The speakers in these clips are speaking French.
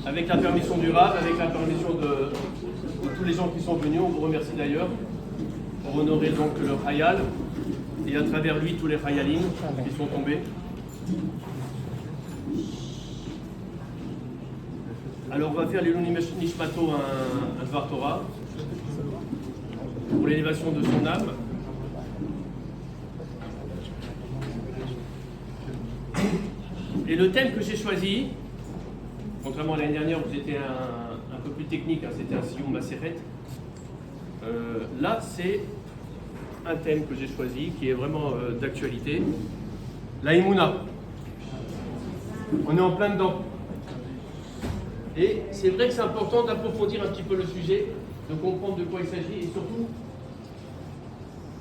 avec la permission du Rav, avec la permission de tous les gens qui sont venus. On vous remercie d'ailleurs pour honorer donc le Hayal et à travers lui tous les Hayalim qui sont tombés. Alors on va faire l'Iluni Nishmato, un Dvar Torah, pour l'élévation de son âme. Et le thème que j'ai choisi, contrairement à l'année dernière où c'était un peu plus technique, hein, c'était un Siyum Maseret, là c'est un thème que j'ai choisi qui est vraiment d'actualité, la Emouna. On est en plein dedans. Et c'est vrai que c'est important d'approfondir un petit peu le sujet, de comprendre de quoi il s'agit et surtout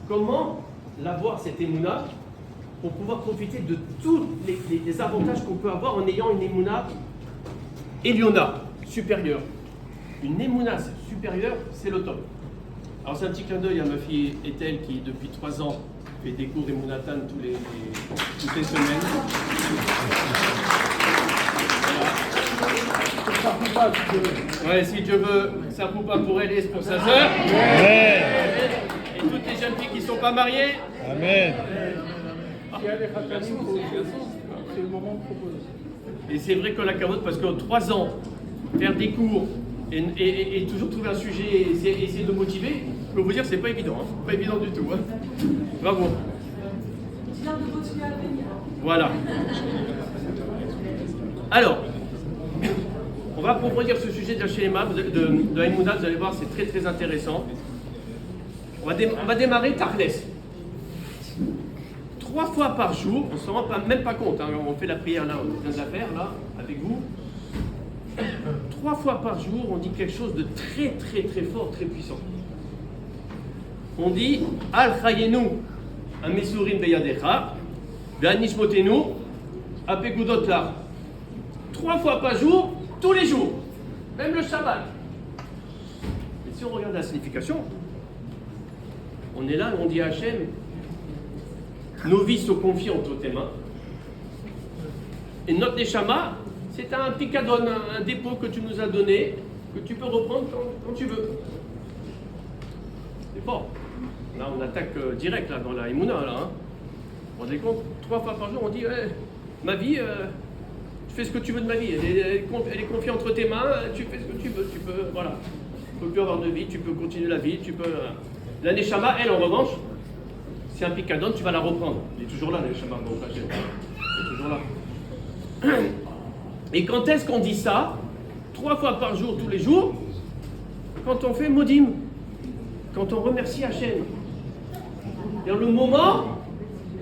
comment l'avoir cette Emouna pour pouvoir profiter de tous les avantages qu'on peut avoir en ayant une Emouna Eliona, supérieure. Une Emouna supérieure, c'est le top. Alors c'est un petit clin d'œil à ma fille Ethel qui depuis 3 ans fait des cours Emounatan toutes les semaines. Ouais, si Dieu veut, ça ne pas pour elle et pour sa sœur. Amen. Et toutes les jeunes filles qui ne sont pas mariées. Amen. C'est le moment de proposer. Et c'est vrai qu'on la carotte parce qu'en 3 ans, faire des cours et toujours trouver un sujet et essayer de motiver, je peux vous dire, c'est pas évident. Hein. Pas évident du tout. Hein. Bravo. Voilà. Alors, on va approfondir ce sujet de la Shéma, de la Emouna, vous allez voir, c'est très très intéressant. On va démarrer Tardès. 3 fois par jour, on ne s'en rend même pas compte, hein, on fait la prière là, on vient de la faire là, avec vous. 3 fois par jour, on dit quelque chose de très très très fort, très puissant. On dit Al Chayenu Amesurim Beyadecha, Ve'anishmotenu Apegudot La. 3 fois par jour, tous les jours, même le Shabbat. Et si on regarde la signification, on est là et on dit à Hachem, nos vies sont confiées entre tes mains. Et notre Neshama, c'est un picadon, un dépôt que tu nous as donné, que tu peux reprendre quand tu veux. C'est fort. Là, on attaque direct là, dans la Emouna. Là, hein. Vous vous rendez compte, 3 fois par jour, on dit ma vie, tu fais ce que tu veux de ma vie. Elle est confiée entre tes mains, tu fais ce que tu veux. Tu peux, voilà. Tu peux plus avoir de vie, tu peux continuer la vie. Tu peux. La Neshama, elle, en revanche, c'est un picadon, tu vas la reprendre. Il est toujours là, la Neshama. Bon, il est toujours là. Et quand est-ce qu'on dit ça? 3 fois par jour, tous les jours, quand on fait Modim, quand on remercie Hachem. C'est le moment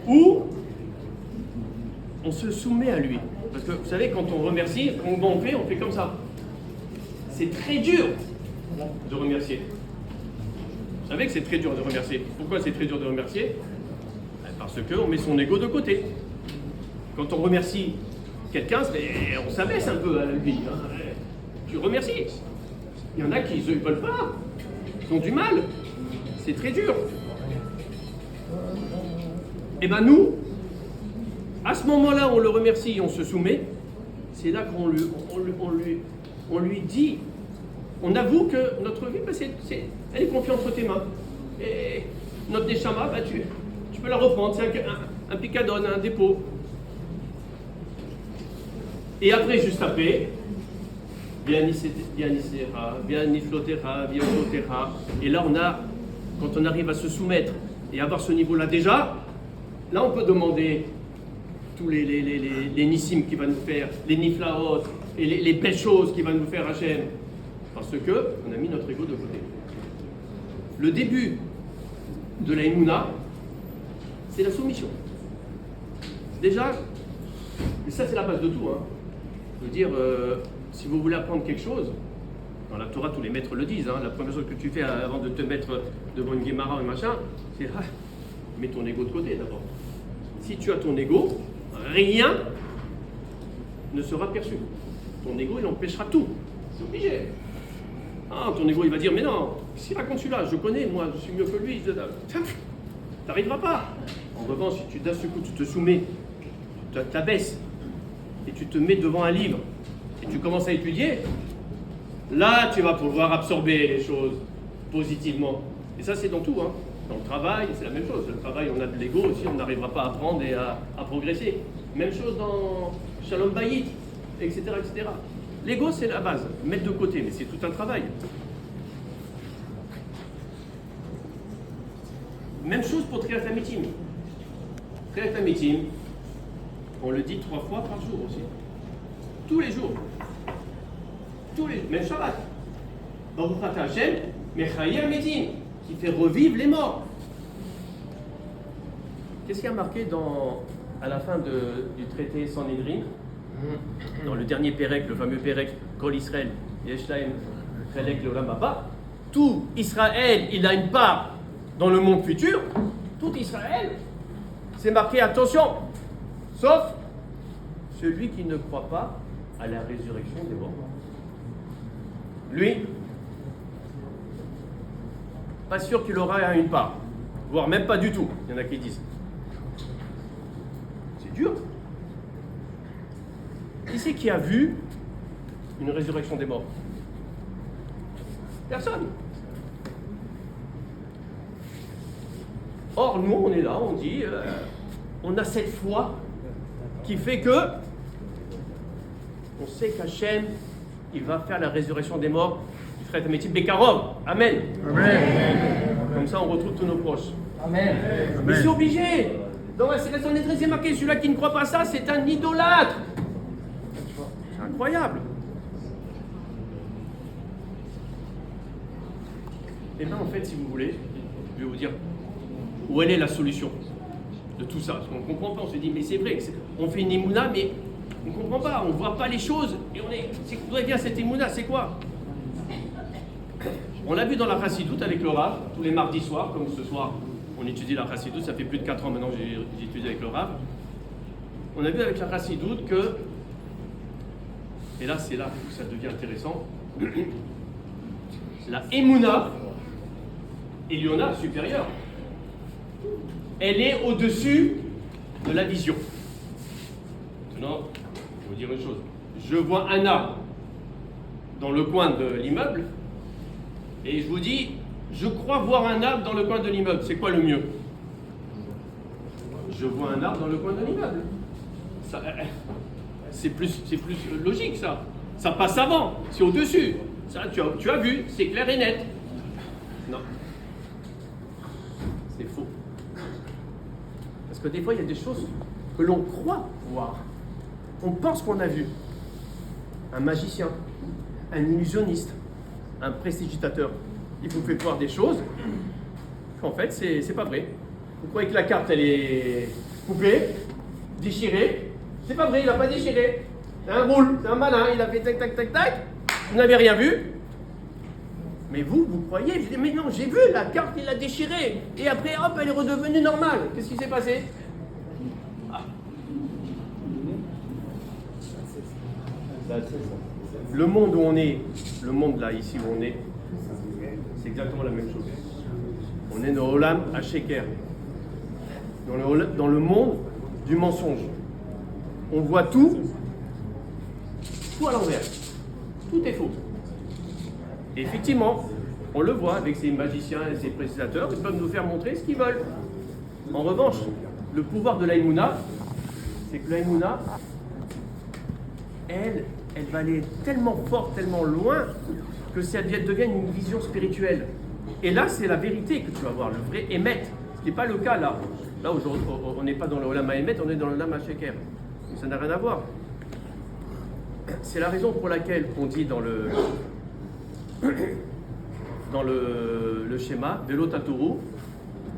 où on se soumet à lui. Parce que vous savez, quand on remercie, on fait comme ça. C'est très dur de remercier. Vous savez que c'est très dur de remercier. Pourquoi c'est très dur de remercier? Parce qu'on met son ego de côté. Quand on remercie quelqu'un, on s'abaisse un peu à la vie. Hein. Tu remercies. Il y en a qui ne veulent pas. Ils ont du mal. C'est très dur. Et bien nous, à ce moment-là, on le remercie, on se soumet. C'est là qu'on lui dit, on avoue que notre vie, elle est confiée entre tes mains. Et notre Neshama, tu peux la reprendre. C'est un picadon, un dépôt. Et après, juste après, et là, quand on arrive à se soumettre et avoir ce niveau-là déjà, là, on peut demander tous les nissim qu'il va nous faire, les niflaot, et les belles choses qu'il va nous faire Hachem. Parce qu'on a mis notre ego de côté. Le début de la Emouna, c'est la soumission. Déjà, et ça c'est la base de tout. Hein. Je veux dire, si vous voulez apprendre quelque chose, dans la Torah, tous les maîtres le disent, hein, la première chose que tu fais avant de te mettre devant une Guémara ou machin, c'est mets ton ego de côté d'abord. Si tu as ton ego, rien ne sera perçu. Ton ego, il empêchera tout. C'est obligé. Ah, ton ego, il va dire, mais non, qu'est-ce qu'il raconte celui-là? Je connais, moi, je suis mieux que lui. T'arriveras pas. En revanche, si d'un seul coup, tu te soumets, tu t'abaisses, et tu te mets devant un livre, tu commences à étudier, là, tu vas pouvoir absorber les choses positivement. Et ça, c'est dans tout. Hein. Dans le travail, c'est la même chose. Le travail, on a de l'ego aussi, on n'arrivera pas à apprendre et à progresser. Même chose dans Shalom Bayit, etc., etc. L'ego, c'est la base. Mettre de côté, mais c'est tout un travail. Même chose pour Triat Amitim. Triat Amitim, on le dit 3 fois par jour aussi. Tous les jours. Même Shabbat. Baruch Ata Hashem, Mechayi Amitim, qui fait revivre les morts. Qu'est-ce qui a marqué à la fin du traité Sanhedrin, dans le dernier Pérec, le fameux Pérec, Kol Israël, Yesh Lahem Chelek Leolam Haba, tout Israël, il a une part dans le monde futur, tout Israël, c'est marqué attention, sauf celui qui ne croit pas à la résurrection des morts. Lui, pas sûr qu'il aura une part, voire même pas du tout, il y en a qui disent. C'est dur. Qui c'est qui a vu une résurrection des morts? Personne. Or, nous, on est là, on dit, on a cette foi qui fait que on sait qu'Hachem, il va faire la résurrection des morts. Frère Tamétit Bekarov. Amen. Amen. Comme ça, on retrouve tous nos proches. Amen. Mais c'est obligé. Dans la sélection des 13e marqué, celui-là qui ne croit pas ça, c'est un idolâtre. C'est incroyable. Et bien, en fait, si vous voulez, je vais vous dire où elle est la solution de tout ça. Parce qu'on ne comprend pas, on se dit, mais c'est vrai, on fait une émouna, mais on ne comprend pas, on ne voit pas les choses. Et on est bien cette émouna, c'est quoi? On l'a vu dans la Chassidoute avec le Rav, tous les mardis soirs, comme ce soir, on étudie la Chassidoute, ça fait plus de 4 ans maintenant que j'ai étudié avec le Rav. On a vu avec la Chassidoute que, et là c'est là que ça devient intéressant, la Emouna, Eliona supérieure, elle est au-dessus de la vision. Maintenant, je vais vous dire une chose. Je vois un arbre dans le coin de l'immeuble, et je vous dis, je crois voir un arbre dans le coin de l'immeuble. C'est quoi le mieux? Je vois un arbre dans le coin de l'immeuble. C'est plus logique, ça. Ça passe avant, c'est au-dessus. Ça, tu as vu, c'est clair et net. Non. C'est faux. Parce que des fois, il y a des choses que l'on croit voir. On pense qu'on a vu. Un magicien, un illusionniste, un prestidigitateur. Il vous fait voir des choses qu'en fait, c'est pas vrai. Vous croyez que la carte, elle est coupée, déchirée. C'est pas vrai, il n'a pas déchiré. C'est un roule, c'est un malin, il a fait tac, tac, tac, tac. Vous n'avez rien vu. Mais vous croyez, vous dites, mais non, j'ai vu, la carte, il l'a déchirée. Et après, hop, elle est redevenue normale. Qu'est-ce qui s'est passé? Ah. Le monde où on est, le monde là, ici où on est, c'est exactement la même chose. On est dans Olam Hasheker, dans le monde du mensonge. On voit tout à l'envers. Tout est faux. Et effectivement, on le voit avec ces magiciens et ces précisateurs, ils peuvent nous faire montrer ce qu'ils veulent. En revanche, le pouvoir de l'Aïmouna, c'est que l'Aïmouna, elle va aller tellement fort, tellement loin, que ça devient une vision spirituelle. Et là, c'est la vérité que tu vas voir, le vrai émet. Ce qui n'est pas le cas là. Là, aujourd'hui, on n'est pas dans le Olam HaEmet, on est dans le Olam HaSheker. Ça n'a rien à voir. C'est la raison pour laquelle on dit dans le schéma, Velo Taturu,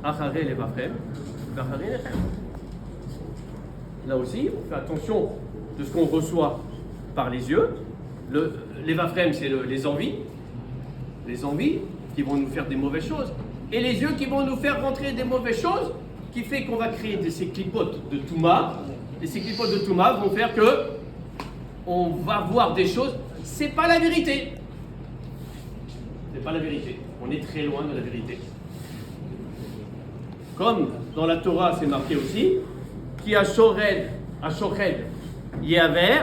Achare Levachem, Vachare Lechem. Là aussi, on fait attention de ce qu'on reçoit par les yeux. Les Vafrem, c'est les envies qui vont nous faire des mauvaises choses, et les yeux qui vont nous faire rentrer des mauvaises choses, qui fait qu'on va créer ces clipotes de Touma, et ces clipotes de Touma vont faire que on va voir des choses, c'est pas la vérité. C'est pas la vérité. On est très loin de la vérité. Comme dans la Torah, c'est marqué aussi, qui a Shored, Yehaver,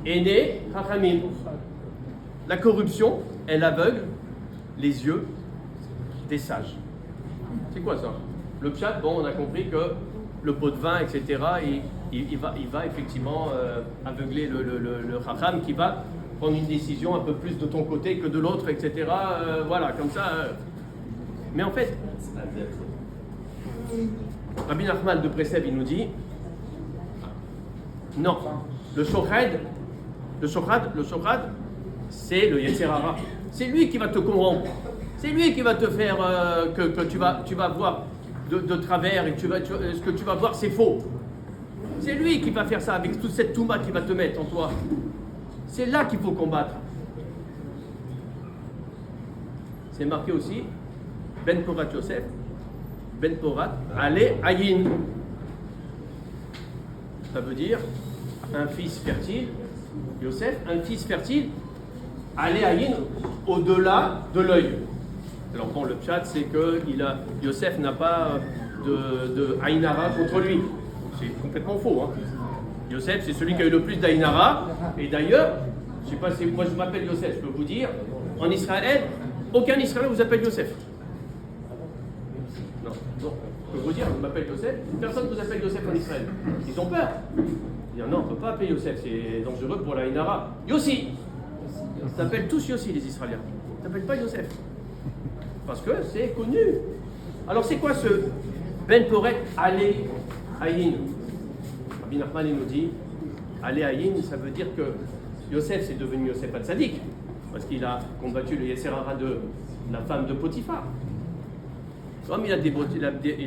Ene Chachamim. La corruption, elle aveugle les yeux des sages. C'est quoi ça? Le pshat, bon, on a compris que le pot de vin, etc., il va effectivement aveugler le Chacham qui va prendre une décision un peu plus de ton côté que de l'autre, etc. Voilà, comme ça. Mais en fait, Rabbi Nachman de Breslev, il nous dit non, le Shochrad, c'est le Yetzer Hara. C'est lui qui va te corrompre. C'est lui qui va te faire que tu vas voir de travers et ce que tu vas voir, c'est faux. C'est lui qui va faire ça avec toute cette touma qu'il va te mettre en toi. C'est là qu'il faut combattre. C'est marqué aussi Ben Porat Yosef, Ben Porat, Ale Ayin. Ça veut dire un fils fertile, Yosef, un fils fertile, Ale Ayin, au-delà de l'œil. Alors bon, le pshat, c'est que Yosef n'a pas de Aïnara contre lui. C'est complètement faux. Hein. Yosef, c'est celui qui a eu le plus d'Aïnara. Et d'ailleurs, je ne sais pas si moi je m'appelle Yosef, je peux vous dire, en Israël, aucun Israélien vous appelle Yosef. Non, je peux vous dire, je m'appelle Yosef, personne ne vous appelle Yosef en Israël. Ils ont peur. Ils disent non, on ne peut pas appeler Yosef, c'est dangereux pour l'Aïnara. Yossi. Ils s'appellent tous Yossi, les Israéliens. Ils ne s'appellent pas Yosef. Parce que c'est connu. Alors c'est quoi ce Ben Poret Ale Ayin? Rabbi Nachman il nous dit Ale Ayin, ça veut dire que Yosef c'est devenu Yosef Hatzadik parce qu'il a combattu le Yetzer Hara de la femme de Potiphar. Comme il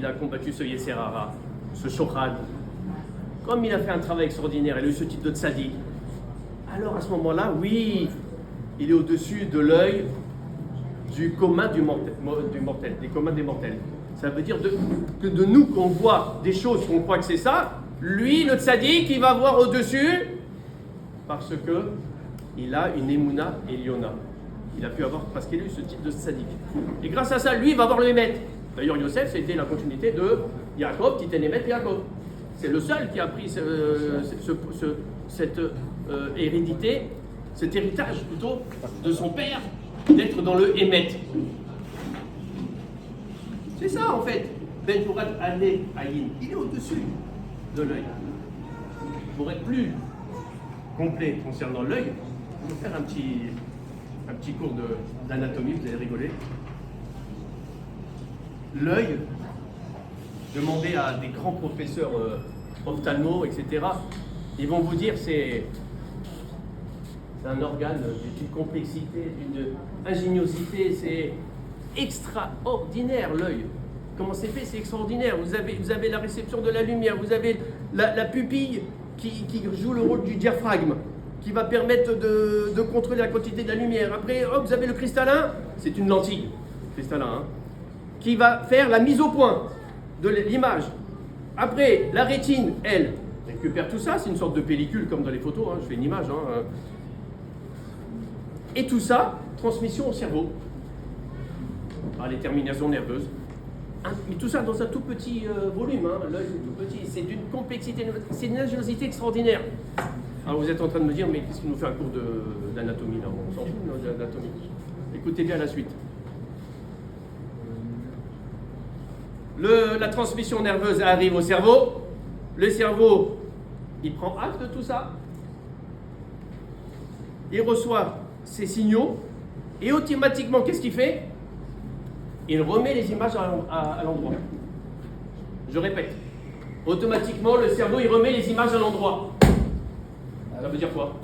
a combattu ce Yetzer Hara, ce Shochrad, comme il a fait un travail extraordinaire, il a eu ce type de Tzadik, alors à ce moment-là, oui, il est au-dessus de l'œil du commun du mortel, des communs des mortels. Ça veut dire que de nous, qu'on voit des choses, qu'on croit que c'est ça, lui, le tzaddik, il va voir au-dessus, parce que il a une émouna Eliona. Il a pu avoir, parce qu'il a eu ce type de tzaddik. Et grâce à ça, lui, il va voir le Hémet. D'ailleurs, Yosef, c'était la continuité de Yaakov, Titen Hémet, Yaakov. C'est le seul qui a pris cette hérédité, cet héritage plutôt, de son père, d'être dans le Hémet. C'est ça en fait. Ben Porat Ale Ayin, il est au-dessus de l'œil. Pour être plus complet concernant l'œil, on va faire un petit cours d'anatomie, vous allez rigoler. L'œil, demandez à des grands professeurs ophtalmo, etc. Ils vont vous dire c'est un organe d'une complexité, d'une ingéniosité, c'est extraordinaire l'œil. Comment c'est fait? C'est extraordinaire. Vous avez la réception de la lumière, vous avez la pupille qui joue le rôle du diaphragme, qui va permettre de contrôler la quantité de la lumière. Après, vous avez le cristallin, c'est une lentille, cristallin, hein, qui va faire la mise au point de l'image. Après, la rétine, elle, récupère tout ça, c'est une sorte de pellicule comme dans les photos, hein, je fais une image. Hein. Et tout ça, transmission au cerveau, par les terminaisons nerveuses. Mais tout ça dans un tout petit volume, hein, l'œil tout petit, c'est d'une complexité, c'est une ingéniosité extraordinaire. Alors vous êtes en train de me dire, mais qu'est-ce qu'il nous fait un cours d'anatomie là? On s'en fout d'anatomie. Écoutez bien la suite. La transmission nerveuse arrive au cerveau. Le cerveau, il prend acte de tout ça. Il reçoit ces signaux. Et automatiquement, qu'est-ce qu'il fait? Il remet les images à l'endroit. Je répète. Automatiquement, le cerveau, il remet les images à l'endroit. Ça veut dire quoi?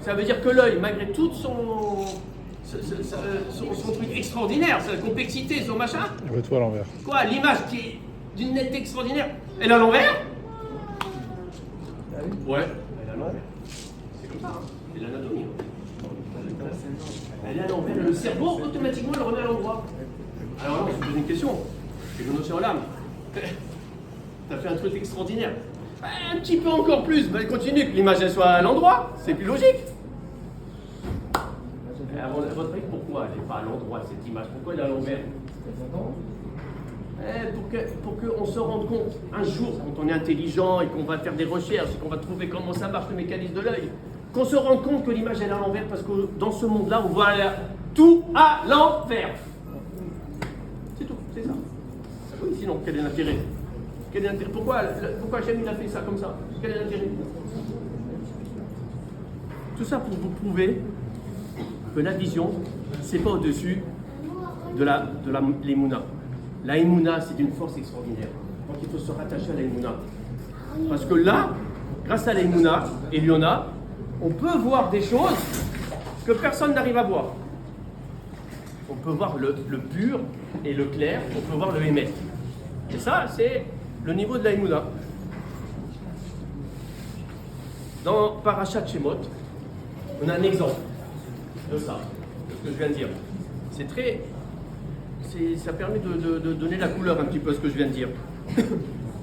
Ça veut dire que l'œil, malgré tout son truc extraordinaire, sa complexité, son machin. Remets-toi à l'envers. Quoi? L'image qui est d'une netteté extraordinaire, elle est à l'envers? Ouais, elle est à l'envers. C'est comme ça, hein. C'est l'anatomie. Elle est à l'envers, le cerveau, automatiquement, le remet à l'endroit. Alors là, on se pose une question. C'est une notion l'âme. T'as fait un truc extraordinaire. Un petit peu encore plus, bah, continue, que l'image elle soit à l'endroit, c'est plus logique. À votre avis, pourquoi elle n'est pas à l'endroit cette image? Pourquoi elle est à l'envers? Pour qu'on se rende compte, un jour, quand on est intelligent et qu'on va faire des recherches et qu'on va trouver comment ça marche le mécanisme de l'œil, qu'on se rende compte que l'image elle est à l'envers, parce que dans ce monde-là, on voit tout à l'envers. C'est tout, c'est ça. Oui, sinon, quel est l'intérêt? Quel est l'intérêt? Pourquoi Hachem il a fait ça comme ça? Quel est l'intérêt? Tout ça pour vous prouver que la vision, c'est pas au-dessus de l'Emouna. La Emouna, c'est une force extraordinaire. Donc il faut se rattacher à la Emouna. Parce que là, grâce à la Emouna et l'Iona, on peut voir des choses que personne n'arrive à voir. On peut voir le pur et le clair, on peut voir le émet. Et ça, c'est le niveau de la Emouna. Dans Parashat Shemot, on a un exemple de ça, de ce que je viens de dire. Ça permet de donner la couleur un petit peu à ce que je viens de dire.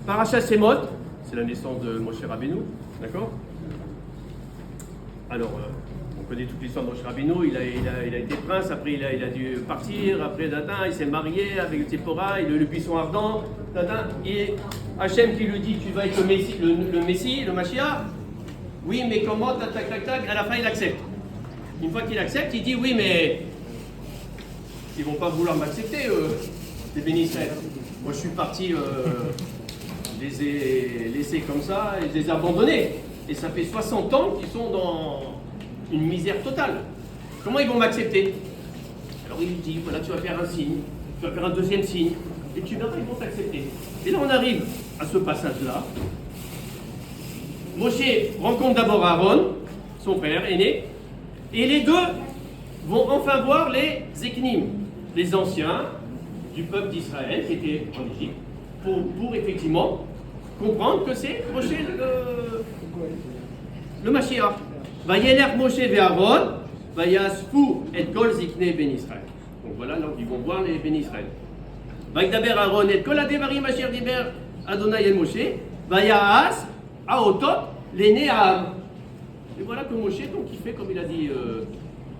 Parashat Shemot, c'est la naissance de Moshe Rabbeinu, d'accord? Alors, on connaît toute l'histoire de Moshe Rabbeinu, il a été prince, après il a dû partir, après il s'est marié avec Tzipora, il a eu le buisson ardent, et Hachem qui lui dit tu vas être le Messie, le Mashiach. Oui, mais comment, tac, à la fin il accepte. Une fois qu'il accepte, il dit oui, mais ils vont pas vouloir m'accepter, les Béni Israël. Moi je suis parti, je les ai laissés comme ça, et je les ai abandonnés. Et ça fait 60 ans qu'ils sont dans une misère totale. Comment ils vont m'accepter? Alors il lui dit, voilà, tu vas faire un signe, tu vas faire un deuxième signe, et tu verras, ils vont t'accepter. Et là on arrive à ce passage-là. Moshe rencontre d'abord Aaron, son frère aîné, et les deux vont enfin voir les Zeknim, les anciens du peuple d'Israël qui étaient en Égypte, pour effectivement comprendre que c'est Moshe le Mashiach. Vayelech Moshe ve'Aaron, vayasfu et kol ziknei ben Israël. Donc voilà, donc ils vont voir les ben Israël. Vaydaber Aaron et kol hadevarim asher diber Adonai el Moshe, vayahas aotot l'aîné Am. Et voilà que Moshe, donc il fait comme il a dit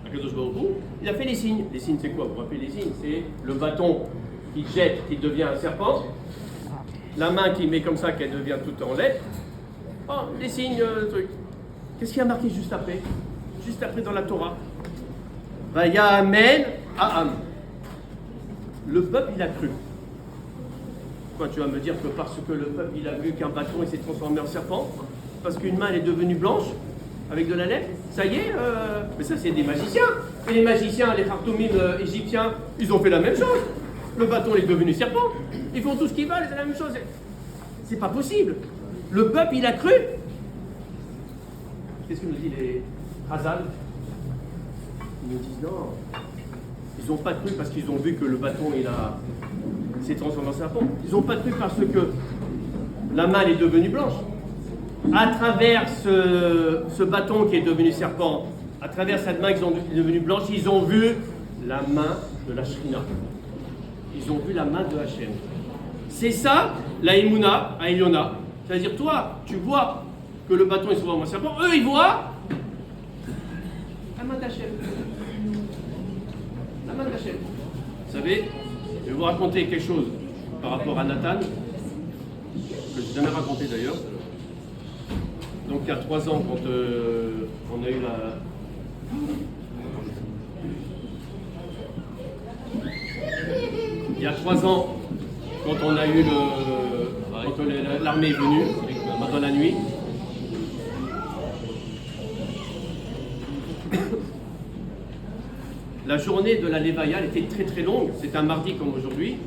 Akadosh Baruch Hu, il a fait les signes. Les signes c'est quoi? Vous vous rappelez les signes? C'est le bâton qui jette, qui devient un serpent, la main qui met comme ça, qu'elle devient toute en lettres. Oh, les signes, truc. Qu'est-ce qui a marqué juste après? Juste après dans la Torah. Vayamen Ha'am. Le peuple il a cru. Quoi, tu vas me dire que parce que le peuple il a vu qu'un bâton il s'est transformé en serpent, parce qu'une main elle est devenue blanche avec de la lèvre, ça y est, mais ça c'est des magiciens. Et les magiciens, les Khartoumim égyptiens, ils ont fait la même chose. Le bâton est devenu serpent. Ils font tout ce qu'ils veulent, c'est la même chose. C'est pas possible. Le peuple il a cru. Qu'est-ce que nous disent les Khazal? Ils nous disent non. Ils n'ont pas cru parce qu'ils ont vu que le bâton s'est transformé en serpent. Ils n'ont pas cru parce que la main est devenue blanche. À travers ce bâton qui est devenu serpent, à travers cette main qui est devenue blanche, ils ont vu la main de la Shrina. Ils ont vu la main de Hachem. C'est ça, la Emouna, à Eliona. C'est-à-dire, toi, tu vois que le bâton est souvent en serpent, eux, ils voient la main d'Hachem. La main d'Hachem. Vous savez, je vais vous raconter quelque chose par rapport à Nathan, que je n'ai jamais raconté d'ailleurs. Donc il y a 3 ans, quand on a eu Il y a 3 ans, quand on a eu quand l'armée est venue, dans la nuit, la journée de la Lévaïa, elle était très très longue, c'était un mardi comme aujourd'hui,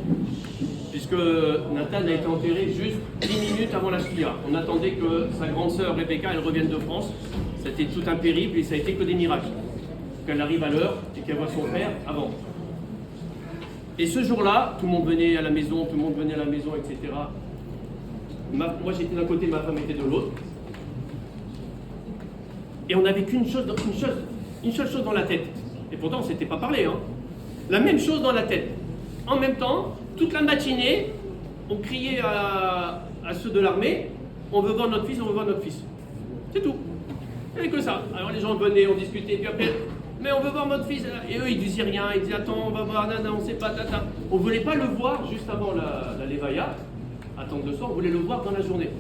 puisque Nathan a été enterré juste 10 minutes avant la Shkia. On attendait que sa grande sœur Rebecca elle revienne de France. C'était tout un périple et ça a été que des miracles. Qu'elle arrive à l'heure et qu'elle voit son frère avant. Et ce jour-là, tout le monde venait à la maison, etc. Moi j'étais d'un côté, ma femme était de l'autre. Et on n'avait qu'une seule chose dans la tête. Et pourtant on ne s'était pas parlé. Hein. La même chose dans la tête. En même temps, toute la matinée, on criait à ceux de l'armée, on veut voir notre fils, on veut voir notre fils. C'est tout. Il n'y avait que ça. Alors les gens venaient, on discutait, puis après, mais on veut voir notre fils. Et eux, ils disaient rien, ils disaient attends, on va voir, nana, on ne sait pas, tata. On ne voulait pas le voir juste avant la Lévaïa, à temps de soir, on voulait le voir dans la journée.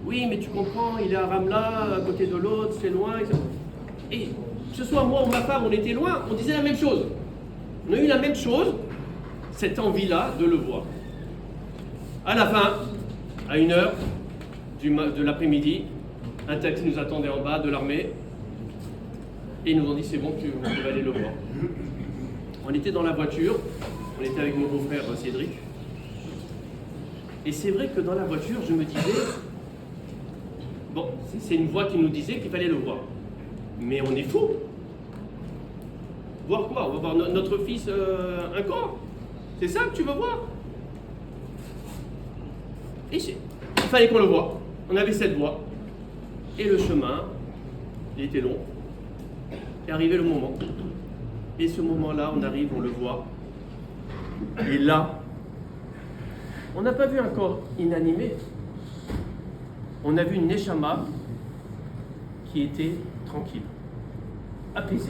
Oui, mais tu comprends, il est à Ramla, à côté de l'autre, c'est loin, etc. Et que ce soit moi ou ma femme, on était loin, on disait la même chose. On a eu la même chose, cette envie-là de le voir. À la fin, à 1h de l'après-midi, un taxi nous attendait en bas de l'armée et ils nous ont dit c'est bon, tu vas aller le voir. On était dans la voiture, on était avec mon beau-frère Cédric. Et c'est vrai que dans la voiture, je me disais, bon, c'est une voix qui nous disait qu'il fallait le voir. Mais on est fou. Voir quoi? On va voir notre fils un corps. C'est ça que tu veux voir? Et il fallait qu'on le voie. On avait cette voie. Et le chemin, il était long. Et arrivé le moment. Et ce moment-là, on arrive, on le voit. Et là, on n'a pas vu un corps inanimé. On a vu une Neshama qui était tranquille, apaisée.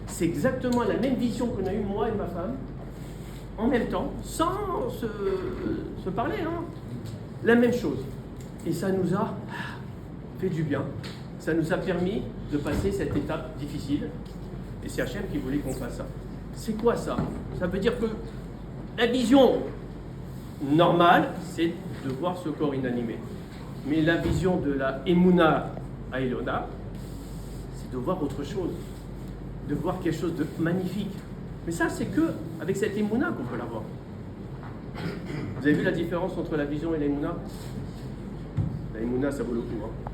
C'est exactement la même vision qu'on a eue moi et ma femme, en même temps, sans se parler. Hein. La même chose. Et ça nous a fait du bien. Ça nous a permis de passer cette étape difficile. Et c'est Hachem qui voulait qu'on fasse ça. C'est quoi ça? Ça veut dire que la vision normale, c'est de voir ce corps inanimé. Mais la vision de la Emouna à Elona, c'est de voir autre chose. De voir quelque chose de magnifique. Mais ça, c'est que avec cette Emouna qu'on peut l'avoir. Vous avez vu la différence entre la vision et la Emouna? La Emouna, ça vaut le coup. Hein.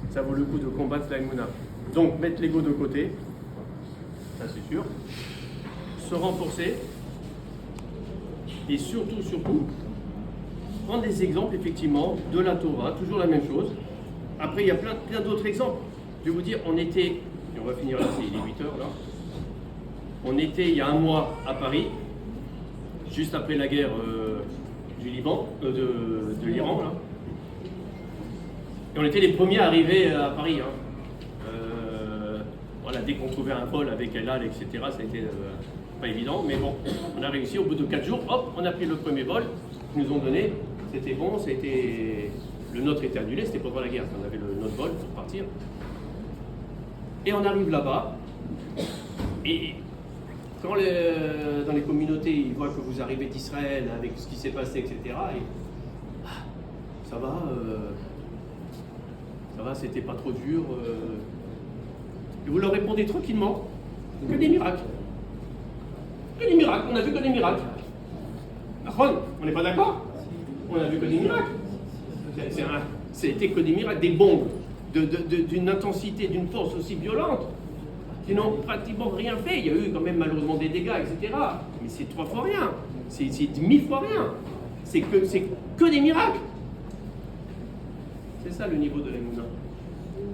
Ça vaut le coup de combattre la Emouna. Donc, mettre l'ego de côté, ça c'est sûr. Se renforcer. Et surtout, prendre des exemples, effectivement, de la Torah, toujours la même chose. Après, il y a plein d'autres exemples. Je vais vous dire, on était, et on va finir là, il est 8h là. On était il y a un mois à Paris, juste après la guerre du Liban, de l'Iran là. Et on était les premiers à arriver à Paris. Hein. Voilà, dès qu'on trouvait un vol avec El Al, etc., ça a été pas évident, mais bon, on a réussi. Au bout de 4 jours, hop, on a pris le premier vol qu'ils nous ont donné. C'était bon, le nôtre était annulé, c'était pendant la guerre. On avait notre vol pour partir. Et on arrive là-bas. Et quand dans les communautés, ils voient que vous arrivez d'Israël avec ce qui s'est passé, etc., et, ça va, c'était pas trop dur. Et vous leur répondez tranquillement que des miracles. Que des miracles, on a vu que des miracles. On n'est pas d'accord? On a vu que des miracles. C'était que des miracles, des bombes d'une intensité, d'une force aussi violente, qui n'ont pratiquement rien fait. Il y a eu quand même malheureusement des dégâts, etc. Mais c'est 3 fois rien. C'est 1000 fois rien. C'est que des miracles. C'est ça le niveau de l'Emouna.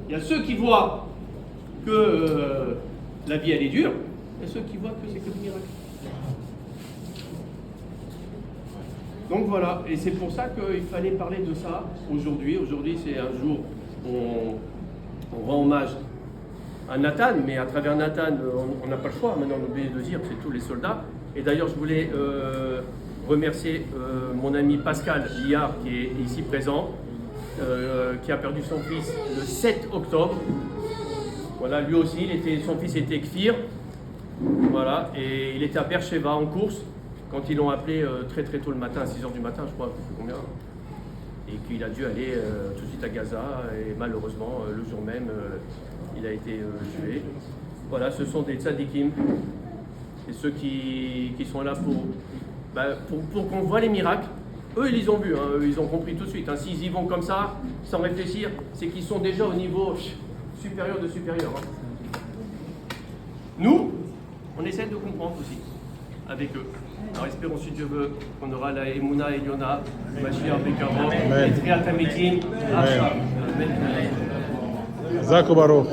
Il y a ceux qui voient que la vie elle est dure, et ceux qui voient que c'est que des miracles. Donc voilà, et c'est pour ça qu'il fallait parler de ça aujourd'hui. Aujourd'hui, c'est un jour où on rend hommage à Nathan, mais à travers Nathan, on n'a pas le choix. Maintenant, on a oublié de dire, c'est tous les soldats. Et d'ailleurs, je voulais remercier mon ami Pascal Liard, qui est ici présent, qui a perdu son fils le 7 octobre. Voilà, lui aussi, son fils était Kfir. Voilà, et il était à Beersheba en course. Quand ils l'ont appelé très très tôt le matin, à 6h du matin, je crois, je ne sais plus combien, et qu'il a dû aller tout de suite à Gaza, et malheureusement, le jour même, il a été tué. Voilà, ce sont des tzadikim, et ceux qui sont là pour qu'on voit les miracles. Eux, ils les ont vus, hein, ils ont compris tout de suite. Hein. S'ils y vont comme ça, sans réfléchir, c'est qu'ils sont déjà au niveau supérieur de supérieur. Hein. Nous, on essaie de comprendre aussi, avec eux. Alors espérons si Dieu veut qu'on aura la Emouna et Yona, Mashiach Bekaro, et Triat Hametim, Amen. Zako Baruch.